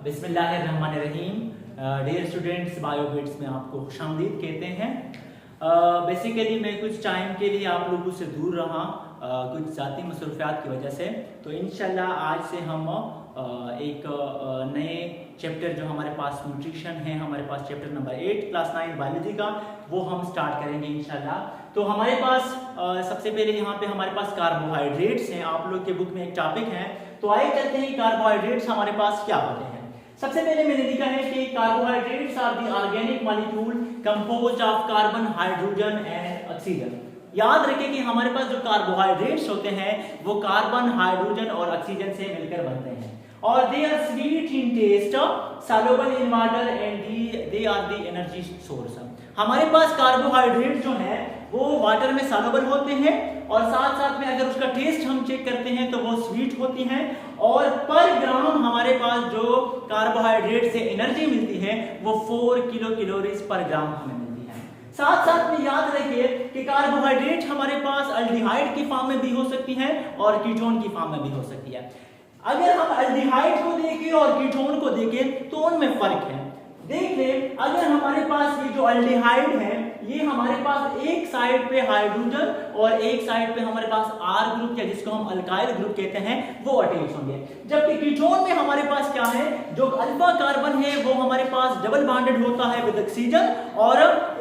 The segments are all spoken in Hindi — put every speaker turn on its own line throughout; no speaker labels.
बिस्मिल्लाहिर्रहमानिर्रहीम। डियर स्टूडेंट्स, बायोबिट्स में आपको खुशामदीद कहते हैं। बेसिकली मैं कुछ टाइम के लिए आप लोगों से दूर रहा कुछ ज़ाती मसरूफियात की वजह से, तो इंशाल्लाह आज से हम एक नए चैप्टर जो हमारे पास न्यूट्रिशन है, हमारे पास चैप्टर नंबर 8 क्लास 9 बायोलॉजी का, वो हम स्टार्ट करेंगे इंशाल्लाह। तो हमारे पास सबसे पहले यहाँ पे हमारे पास कार्बोहाइड्रेट्स हैं। आप लोग के बुक में एक टॉपिक है, तो आइए चलते हैं कार्बोहाइड्रेट्स हमारे पास क्या होते हैं। सबसे पहले मैंने लिखा है कि carbohydrates are the organic molecule composed of carbon, hydrogen and oxygen. याद रखें कि हमारे पास जो कार्बोहाइड्रेट्स होते हैं वो कार्बन, हाइड्रोजन और ऑक्सीजन से मिलकर बनते हैं और they are sweet in taste, soluble in water and they are the energy source. हमारे पास कार्बोहाइड्रेट जो है वो वाटर में सॉल्युबल होते हैं और साथ साथ में अगर उसका टेस्ट हम चेक करते हैं तो वो स्वीट होती हैं और पर ग्राम हमारे पास जो कार्बोहाइड्रेट से एनर्जी मिलती है वो 4 किलो कैलोरीज पर ग्राम हमें मिलती है। साथ साथ में याद रखिए कि कार्बोहाइड्रेट हमारे पास अल्डिहाइड की फॉर्म में भी हो सकती है और कीटोन की फॉर्म में भी हो सकती है। अगर हम अल्डिहाइड को देखें और कीटोन को देखें तो उनमें फर्क है। देख ले, अगर हमारे पास ये जो अल्डिहाइड है ये हमारे पास एक साइड पे हाइड्रोजन और एक साइड पे हमारे पास आर ग्रुप या जिसको हम अल्काइल ग्रुप कहते हैं वो अटैच होंगे, जबकि कीटोन में हमारे पास क्या है, जो अल्फा कार्बन है वो हमारे पास डबल बॉन्डेड होता है विद ऑक्सीजन और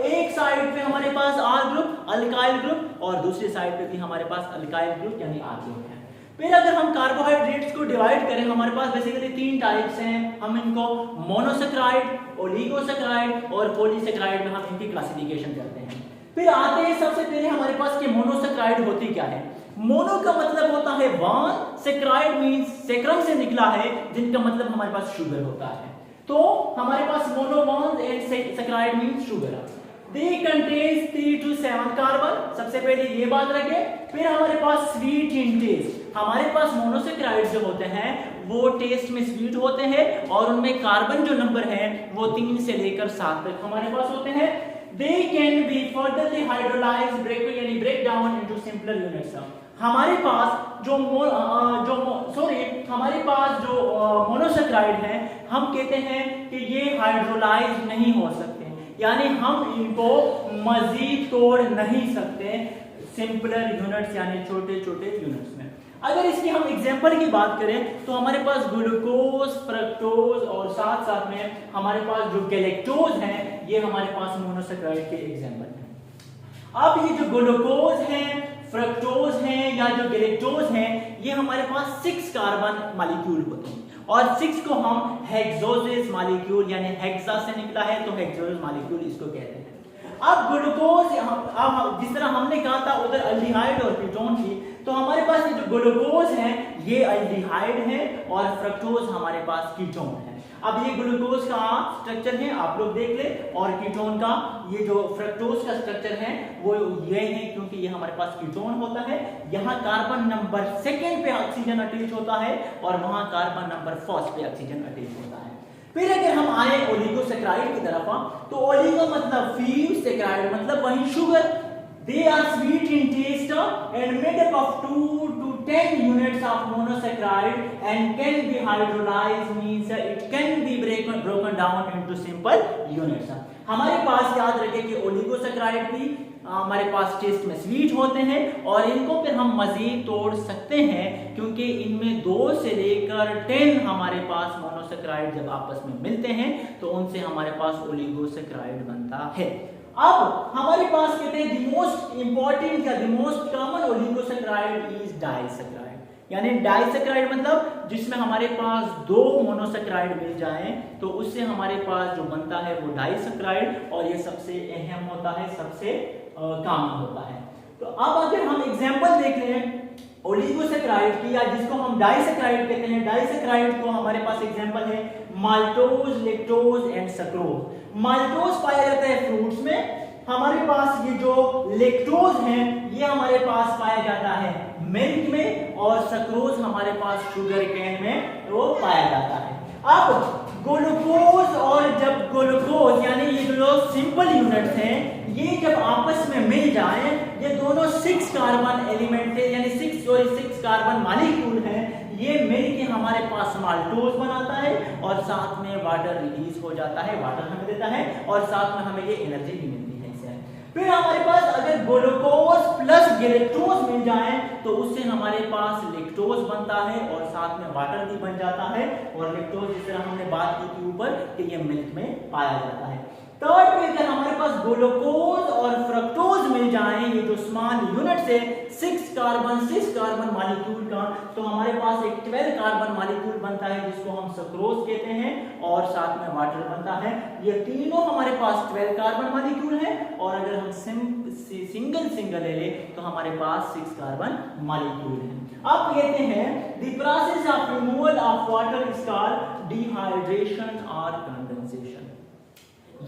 एक साइड पे हमारे पास आर ग्रुप अल्काइल ग्रुप और दूसरी साइड पे भी हमारे पास अल्काइल ग्रुप यानी आर ग्रुप है। फिर अगर हम कार्बोहाइड्रेट्स को डिवाइड करें, हमारे पास बेसिकली 3 टाइप्स हैं। हम इनको मोनोसैकेराइड, ओलिगोसैकेराइड और पॉलीसैकेराइड में हम इनकी क्लासिफिकेशन करते हैं। फिर आते हैं सबसे पहले हमारे पास कि मोनोसैकेराइड होती क्या है। मोनो का मतलब होता है वन, सैकेराइड मींस सैकरम से निकला है जिनका मतलब हमारे पास शुगर होता है। तो हमारे पास mono one and saccharide means sugar. They contains 3 to 7 carbon, सबसे पहले ये बात रखें। फिर हमारे पास स्वीट इन टेस्ट, हमारे पास मोनोसैकेराइड जो होते हैं वो टेस्ट में स्वीट होते हैं और उनमें कार्बन जो नंबर है वो 3 से लेकर 7 तक हमारे पास होते हैं। They can be furtherly hydrolyzed, break down into simpler units। हमारे पास जो मोनोसैकेराइड है हम कहते हैं कि ये हाइड्रोलाइज नहीं हो सकते, यानी हम इनको मजीद तोड़ नहीं सकते सिंपलर यूनिट्स यानी छोटे छोटे यूनिट्स में। अगर इसकी हम एग्जांपल की बात करें तो हमारे पास ग्लूकोज, फ्रक्टोज और साथ साथ में हमारे पास जो गैलेक्टोज हैं ये हमारे पास मोनोसैकेराइड के एग्जांपल हैं। अब ये जो ग्लूकोज हैं, फ्रक्टोज हैं या जो गैलेक्टोज हैं ये हमारे पास 6 कार्बन मॉलिक्यूल होते हैं और 6 को हम हेक्सोजेस मॉलिक्यूल यानी हेक्सा से निकला है तो हेक्सोजेस मॉलिक्यूल इसको कहते हैं। अब ग्लूकोज, अब जिस तरह हमने कहा था उधर अल्डिहाइड और कीटोन की, तो हमारे पास ये जो ग्लूकोज है ये अल्डिहाइड है और फ्रक्टोज हमारे पास कीटोन है। अब ये ग्लूकोज का स्ट्रक्चर है आप लोग देख ले और कीटोन का ये जो फ्रक्टोज का स्ट्रक्चर है वो ये है क्योंकि ये हमारे पास कीटोन होता है। यहाँ कार्बन नंबर 2 पे ऑक्सीजन अटैच होता है और वहां कार्बन नंबर 1 पे ऑक्सीजन अटैच होता है। फिर अगर हम आए ओलिगोसैकेराइड की तरफ तो ओलिगो मतलब फीव, सैकेराइड मतलब वही sugar. They are sweet in taste and made up of 2 to 10 units of monosaccharide and can be hydrolyzed, means it can be broken down into simple units। हमारे पास याद रखें कि ओलिगोसैकेराइड भी हमारे पास टेस्ट में स्वीट होते हैं और इनको फिर हम मजीद तोड़ सकते हैं क्योंकि इनमें 2 से लेकर 10 हमारे पास मोनोसैकेराइड जब आपस में मिलते हैं तो उनसे हमारे पास ओलिगोसैकेराइड बनता है। अब हमारे पास कहते हैं द मोस्ट इंपॉर्टेंट या the most common oligosaccharide is disaccharide, यानी डाइसैकेराइड मतलब जिसमें हमारे पास 2 मोनोसैकेराइड मिल जाएं तो उससे हमारे पास जो बनता है वो डाइसैकेराइड और ये सबसे अहम होता है, सबसे कॉमन होता है। तो अब अगर हम एग्जांपल देख रहे हैं ओलिगोसैकेराइड की या जिसको हम डाइसैकेराइड कहते हैं, डाइसैकेराइड को हमारे पास एग्जांपल है maltose, lactose and sucrose. Maltose पाया जाता है फ्रूट्स में, हमारे पास ये जो लैक्टोज है ये हमारे पास पाया जाता है मिल्क में और सक्रोज हमारे पास शुगर केन में वो पाया जाता है। अब ग्लूकोज और जब ग्लूकोज यानी ये जो सिंपल यूनिट्स हैं ये जब आपस में मिल जाएं, ये दोनों 6 कार्बन एलिमेंट है यानी 6 कार्बन मॉलिक्यूल हैं, ये मिलके हमारे पास माल्टोज बनाता है और साथ में वाटर रिलीज हो जाता है, वाटर हमें देता है और साथ में हमें ये एनर्जी भी मिलती है इससे। फिर हमारे पास अगर ग्लूकोज प्लस गैलेक्टोज मिल जाए तो उससे हमारे पास लैक्टोज बनता है और साथ में वाटर भी बन जाता है। और लैक्टोज जिस तरह हमने बात की थी ऊपर कि ये मिल्क में पाया जाता है। थर्ड पे अगर हमारे पास ग्लूकोज और फ्रक्टोज मिल जाए, ये जो स्मॉल यूनिट्स है 6 कार्बन मॉलिक्यूल का, तो हमारे पास एक 12 कार्बन मॉलिक्यूल बनता है जिसको हम सक्रोज कहते हैं और साथ में वाटर बनता है। ये तीनों हमारे पास 12 कार्बन मॉलिक्यूल है और अगर हम सिंगल ले ले तो हमारे पास 6 कार्बन मॉलिक्यूल है। अब कहते हैं the process of removal of water is called dehydration और कंडेंसेशन।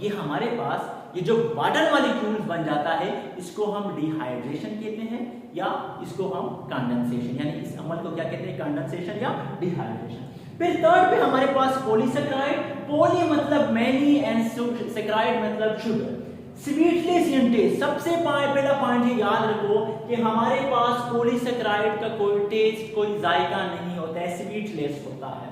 ये हमारे पास ये जो वाटर मॉलिक्यूल बन जाता है इसको हम डिहाइड्रेशन कहते हैं या इसको हम कंडेंसेशन, यानी इस अमल को क्या कहते हैं, कंडेंसेशन या डिहाइड्रेशन। फिर थर्ड पे हमारे पास पॉलीसेकेराइड, पॉली मतलब मैनी एंड सेकेराइड मतलब शुगर। स्वीटनेस इन टेस्ट, सबसे पहला पॉइंट ये याद रखो कि हमारे पास पॉलीसेकेराइड का कोई टेस्ट कोई जायका नहीं होता है, स्वीटलेस होता है।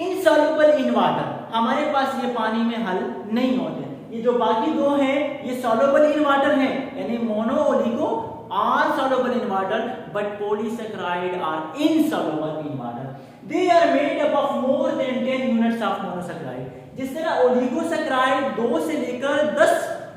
इनसॉल्युबल इन वाटर, हमारे पास ये पानी में हल नहीं होते। ये जो बाकी दो हैं ये सॉल्युबल इन वाटर हैं, यानी mono oligo are soluble in water but polysaccharide are insoluble in water. They are made up of more than 10 units of monosaccharide. जिस तरह ओलिगोसेकेराइड 2 से लेकर 10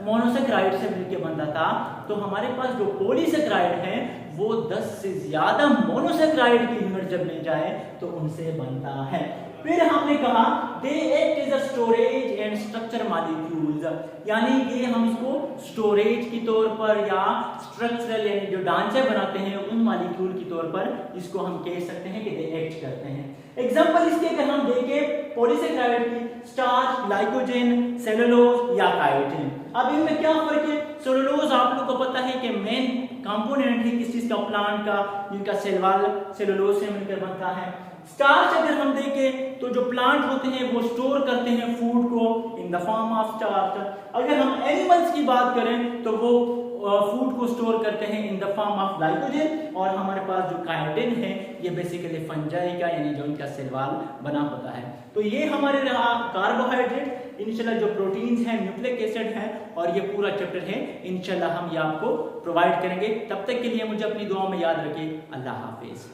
मोनोसेकेराइड से मिलकर बनता था, तो हमारे पास जो पॉलीसेकेराइड है वो 10 से ज्यादा मोनोसेकेराइड की यूनिट जब मिल जाए तो उनसे बनता है। फिर हमने कहा they act as a storage and structure molecules, यानी कि हम इसको स्टोरेज के तौर पर या स्ट्रक्चरल यानी जो ढांचे बनाते हैं उन मॉलिक्यूल के तौर पर इसको हम कह सकते हैं कि दे एक्ट करते हैं। एग्जांपल इसके अगर हम देखें पॉलीसेकेराइड की, स्टार्च, ग्लाइकोजन, सेलुलोज या काइटिन। अब इनमें क्या फर्क है? सेलुलोज आप लोगों को पता है कि मेन कंपोनेंट है किस चीज का, प्लांट का, जिनका सेल वॉल सेलुलोज से मिलकर बनता है। स्टार्च अगर हम देखें तो जो प्लांट होते हैं वो स्टोर करते हैं फूड को in the form of starch. अगर हम एनिमल्स की बात करें तो वो फूड को स्टोर करते हैं in the form of glycogen. और हमारे पास जो काइटिन है ये बेसिकली फंजाई का यानी जो इनका सेल वॉल बना होता है। तो ये हमारे रहा कार्बोहाइड्रेट, इंशाल्लाह जो प्रोटीन्स हैं, न्यूक्लिक एसिड है और ये पूरा चैप्टर है इंशाल्लाह हम ये आपको प्रोवाइड करेंगे। तब तक के लिए मुझे अपनी दुआ में याद रखिए। अल्लाह हाफिज।